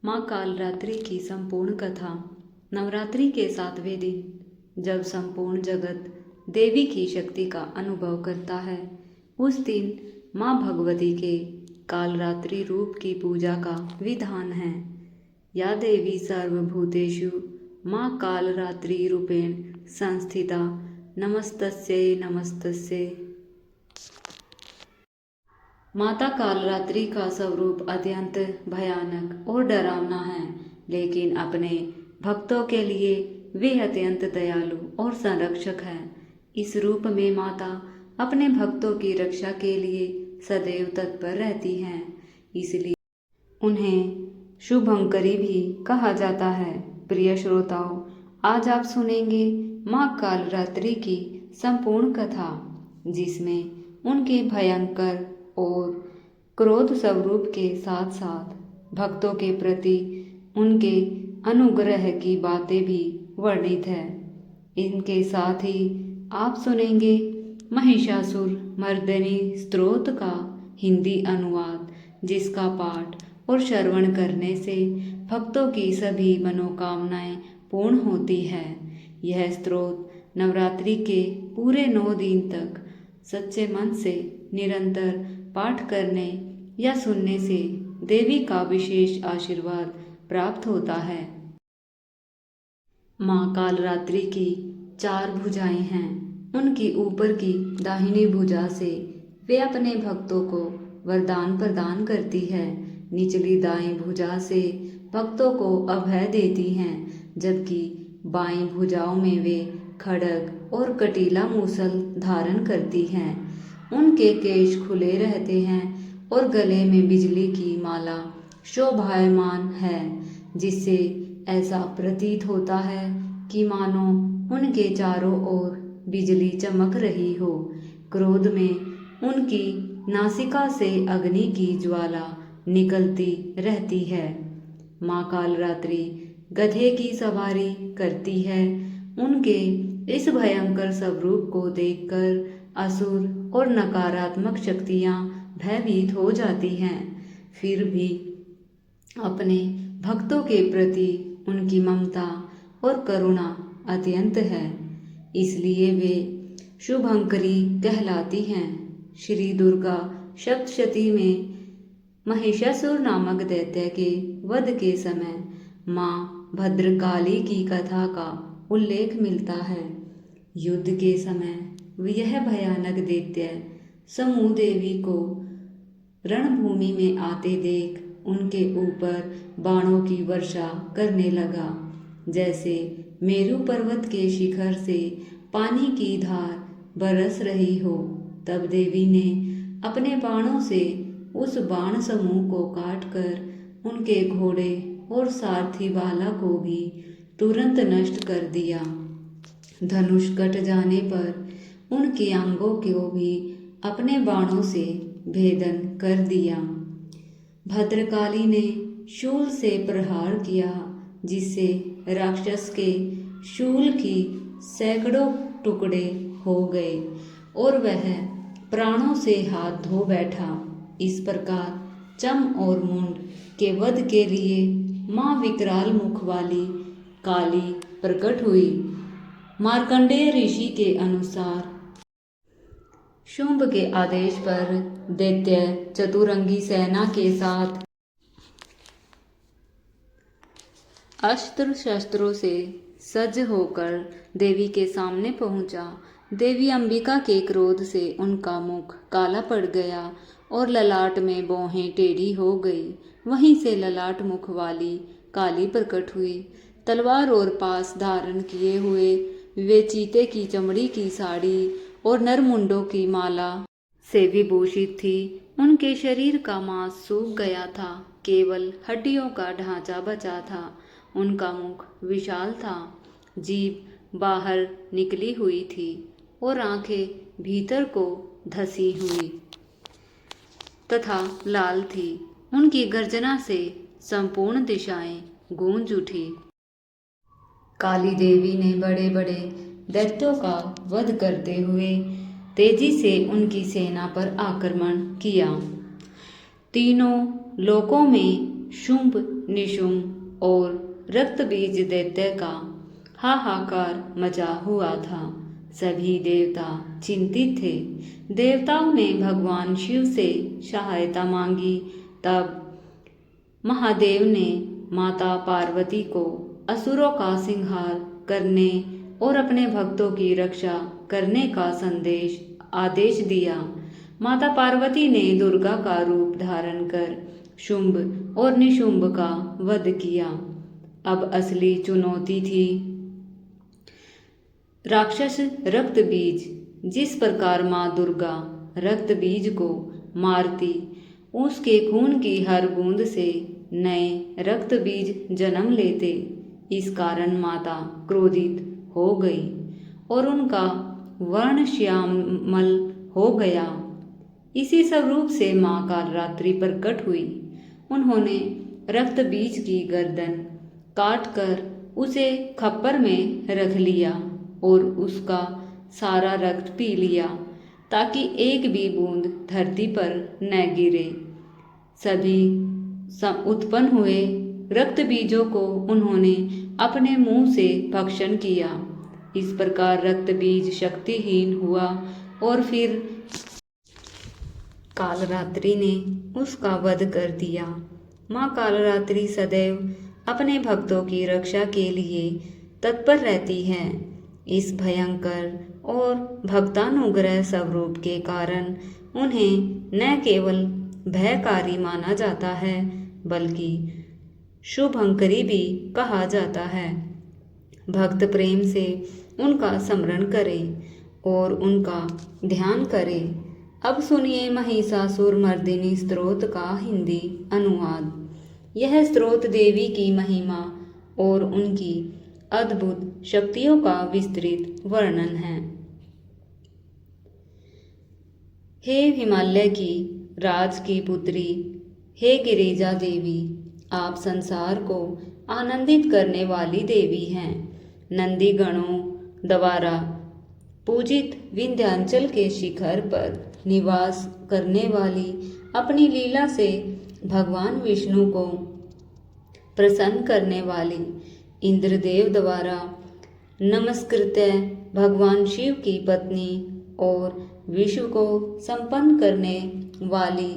माँ कालरात्रि की संपूर्ण कथा। नवरात्रि के 7वें दिन जब संपूर्ण जगत देवी की शक्ति का अनुभव करता है, उस दिन माँ भगवती के कालरात्रि रूप की पूजा का विधान है। या देवी सर्वभूतेषु माँ कालरात्रि रूपेण संस्थिता नमस्तस्यै नमस्तस्यै। माता कालरात्रि का स्वरूप अत्यंत भयानक और डरावना है, लेकिन अपने भक्तों के लिए वे अत्यंत दयालु और संरक्षक है। इस रूप में माता अपने भक्तों की रक्षा के लिए सदैव तत्पर रहती हैं, इसलिए उन्हें शुभंकरी भी कहा जाता है। प्रिय श्रोताओं, आज आप सुनेंगे माँ कालरात्रि की संपूर्ण कथा, जिसमें उनके भयंकर और क्रोध स्वरूप के साथ साथ भक्तों के प्रति उनके अनुग्रह की बातें भी वर्णित है। इनके साथ ही आप सुनेंगे महिषासुर मर्दिनी स्तोत्र का हिंदी अनुवाद, जिसका पाठ और श्रवण करने से भक्तों की सभी मनोकामनाएं पूर्ण होती है। यह स्तोत्र नवरात्रि के पूरे 9 दिन तक सच्चे मन से निरंतर पाठ करने या सुनने से देवी का विशेष आशीर्वाद प्राप्त होता है। माँ कालरात्रि की 4 भुजाएं हैं। उनकी ऊपर की दाहिनी भुजा से वे अपने भक्तों को वरदान प्रदान करती है। निचली दाईं भुजा से भक्तों को अभय देती हैं, जबकि बाईं भुजाओं में वे खड्ग और कटीला मूसल धारण करती हैं। उनके केश खुले रहते हैं और गले में बिजली की माला शोभायमान है, जिससे ऐसा प्रतीत होता है कि मानो उनके चारों ओर बिजली चमक रही हो। क्रोध में उनकी नासिका से अग्नि की ज्वाला निकलती रहती है। माँ कालरात्रि गधे की सवारी करती है। उनके इस भयंकर स्वरूप को देखकर असुर और नकारात्मक शक्तियाँ भयभीत हो जाती हैं। फिर भी अपने भक्तों के प्रति उनकी ममता और करुणा अत्यंत है, इसलिए वे शुभंकरी कहलाती हैं। श्री दुर्गा सप्तशती में महिषासुर नामक दैत्य के वध के समय माँ भद्रकाली की कथा का उल्लेख मिलता है। युद्ध के समय यह भयानक दैत्य समूह देवी को रणभूमि में आते देख उनके ऊपर बाणों की वर्षा करने लगा। जैसे मेरू पर्वत के शिखर से पानी की धार बरस रही हो, तब देवी ने अपने बाणों से उस बाण समूह को काटकर उनके घोड़े और सारथी वाला को भी तुरंत नष्ट कर दिया। धनुष कट जाने पर उनके अंगों को भी अपने बाणों से भेदन कर दिया। भद्रकाली ने शूल से प्रहार किया, जिससे राक्षस के शूल की सैकड़ों टुकड़े हो गए और वह प्राणों से हाथ धो बैठा। इस प्रकार चम और मुंड के वध के लिए माँ विकराल मुख वाली काली प्रकट हुई। मार्कंडेय ऋषि के अनुसार शुंभ के आदेश पर दैत्य चतुरंगी सेना के साथ अस्त्र शस्त्रों से सज्ज होकर देवी के सामने पहुंचा। देवी अंबिका के क्रोध से उनका मुख काला पड़ गया और ललाट में भौहें टेढ़ी हो गई। वहीं से ललाट मुख वाली काली प्रकट हुई। तलवार और पास धारण किए हुए वे चीते की चमड़ी की साड़ी और नरमुंडों की माला से विभूषित थी। उनके शरीर का मांस सूख गया था, केवल हड्डियों का ढांचा बचा था। उनका मुख विशाल था, जीभ बाहर निकली हुई थी और आंखें भीतर को धसी हुई तथा लाल थी। उनकी गर्जना से संपूर्ण दिशाएं गूंज उठी। काली देवी ने बड़े बड़े दैत्यों का वध करते हुए तेजी से उनकी सेना पर आक्रमण किया। तीनों लोकों में शुंभ निशुम्भ और रक्त बीज दैत्य का हाहाकार मचा हुआ था। सभी देवता चिंतित थे। देवताओं ने भगवान शिव से सहायता मांगी। तब महादेव ने माता पार्वती को असुरों का संहार करने और अपने भक्तों की रक्षा करने का आदेश दिया। माता पार्वती ने दुर्गा का रूप धारण कर शुंभ और निशुंभ का वध किया। अब असली चुनौती थी राक्षस रक्त बीज। जिस प्रकार माँ दुर्गा रक्त बीज को मारती, उसके खून की हर बूंद से नए रक्त बीज जन्म लेते। इस कारण माता क्रोधित हो गई और उनका वर्ण श्यामल हो गया। इसी स्वरूप से माँ कालरात्रि प्रकट हुई। उन्होंने रक्त बीज की गर्दन काट कर उसे खप्पर में रख लिया और उसका सारा रक्त पी लिया, ताकि एक भी बूंद धरती पर न गिरे। सभी उत्पन्न हुए रक्त बीजों को उन्होंने अपने मुंह से भक्षण किया। इस प्रकार रक्त बीज शक्तिहीन हुआ और फिर कालरात्रि ने उसका वध कर दिया। माँ कालरात्रि सदैव अपने भक्तों की रक्षा के लिए तत्पर रहती है। इस भयंकर और भक्तानुग्रह स्वरूप के कारण उन्हें न केवल भयकारी माना जाता है, बल्कि शुभंकरी भी कहा जाता है। भक्त प्रेम से उनका स्मरण करें और उनका ध्यान करें। अब सुनिए महिषासुर मर्दिनी स्तोत्र का हिंदी अनुवाद। यह स्तोत्र देवी की महिमा और उनकी अद्भुत शक्तियों का विस्तृत वर्णन है। हे हिमालय की राज की पुत्री, हे गिरिजा देवी, आप संसार को आनंदित करने वाली देवी हैं। नंदी गणों द्वारा पूजित विंध्याचल के शिखर पर निवास करने वाली, अपनी लीला से भगवान विष्णु को प्रसन्न करने वाली, इंद्रदेव द्वारा नमस्कृत भगवान शिव की पत्नी और विश्व को संपन्न करने वाली,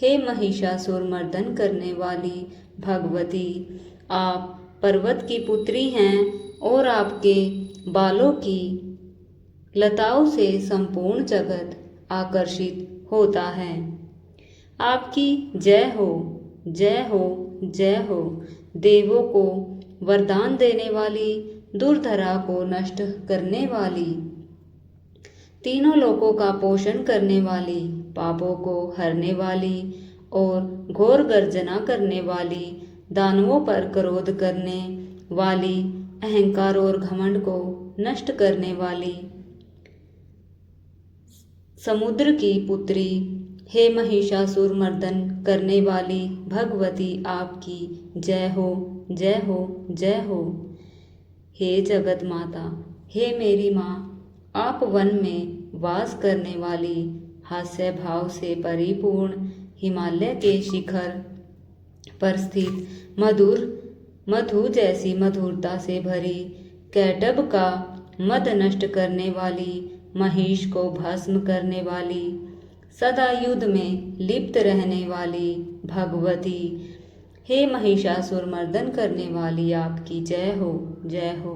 हे महिषासुर मर्दन करने वाली भगवती, आप पर्वत की पुत्री हैं और आपके बालों की लताओं से संपूर्ण जगत आकर्षित होता है। आपकी जय हो, जय हो, जय हो। देवों को वरदान देने वाली, दुर्धरा को नष्ट करने वाली, तीनों लोकों का पोषण करने वाली, पापों को हरने वाली और घोर गर्जना करने वाली, दानवों पर क्रोध करने वाली, अहंकार और घमंड को नष्ट करने वाली, समुद्र की पुत्री, हे महिषासुर मर्दन करने वाली भगवती, आपकी जय हो, जय हो, जय हो। हे जगत माता, हे मेरी माँ, आप वन में वास करने वाली, हास्य भाव से परिपूर्ण, हिमालय के शिखर पर स्थित, मधु जैसी मधुरता से भरी, कैटब का मद नष्ट करने वाली, महिष को भस्म करने वाली, सदा युद्ध में लिप्त रहने वाली भगवती, हे महिषासुर मर्दन करने वाली, आपकी जय हो, जय हो।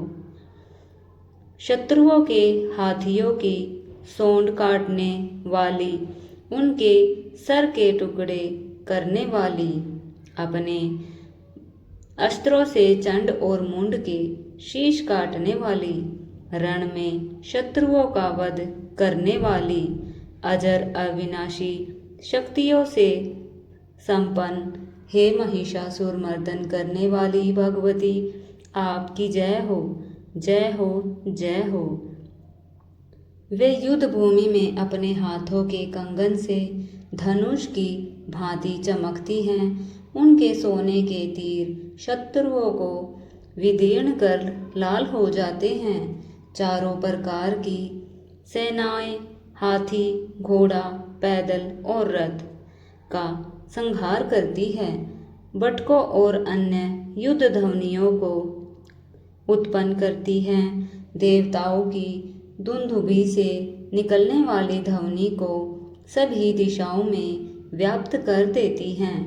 शत्रुओं के हाथियों की सोंड काटने वाली, उनके सर के टुकड़े करने वाली, अपने अस्त्रों से चंड और मुंड के शीश काटने वाली, रण में शत्रुओं का वध करने वाली, अजर अविनाशी शक्तियों से संपन्न, हे महिषासुर मर्दन करने वाली भगवती, आपकी जय हो, जय हो, जय हो। वे युद्ध भूमि में अपने हाथों के कंगन से धनुष की भांति चमकती हैं। उनके सोने के तीर शत्रुओं को विदीर्ण कर लाल हो जाते हैं। चारों प्रकार की सेनाएं, हाथी, घोड़ा, पैदल और रथ का संहार करती है। बटकों और अन्य युद्ध ध्वनियों को उत्पन्न करती हैं। देवताओं की दुंदुभी से निकलने वाली ध्वनि को सभी दिशाओं में व्याप्त कर देती हैं।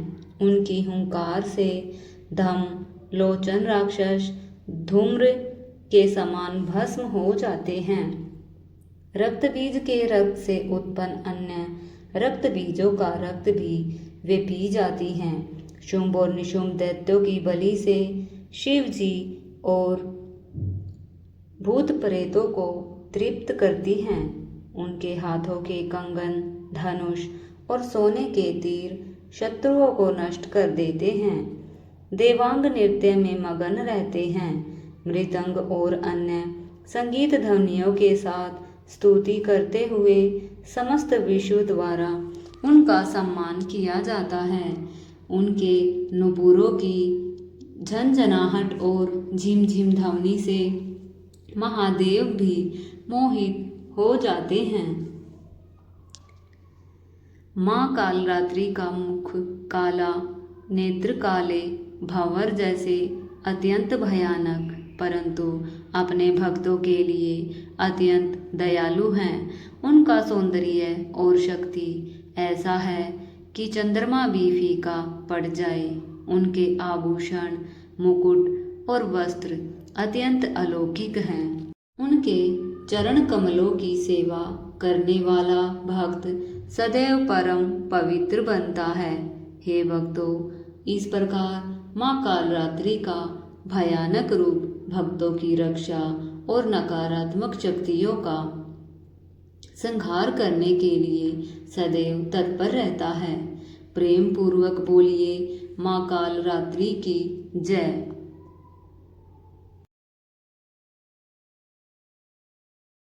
उनकी हुंकार से धम लोचन राक्षस धूम्र के समान भस्म हो जाते हैं। रक्त बीज के रक्त से उत्पन्न अन्य रक्त बीजों का रक्त भी वे पी जाती हैं। शुंभ और निशुंभ दैत्यों की बलि से शिव जी और भूत प्रेतों को तृप्त करती हैं। उनके हाथों के कंगन, धनुष और सोने के तीर शत्रुओं को नष्ट कर देते हैं। देवांग नृत्य में मगन रहते हैं। मृदंग और अन्य संगीत ध्वनियों के साथ स्तुति करते हुए समस्त विश्व द्वारा उनका सम्मान किया जाता है। उनके नुपुरों की झंझनाहट और झिमझिम ध्वनि से महादेव भी मोहित हो जाते हैं। माँ कालरात्रि का मुख काला, नेत्र काले, भंवर जैसे अत्यंत भयानक परंतु अपने भक्तों के लिए अत्यंत दयालु हैं। उनका सौंदर्य और शक्ति ऐसा है कि चंद्रमा भी फीका पड़ जाए। उनके आभूषण, मुकुट और वस्त्र अत्यंत अलौकिक हैं। उनके चरण कमलों की सेवा करने वाला भक्त सदैव परम पवित्र बनता है। हे भक्तों, इस प्रकार माँ कालरात्रि का भयानक रूप भक्तों की रक्षा और नकारात्मक शक्तियों का संहार करने के लिए सदैव तत्पर रहता है। प्रेम पूर्वक बोलिए माँ कालरात्रि की जय।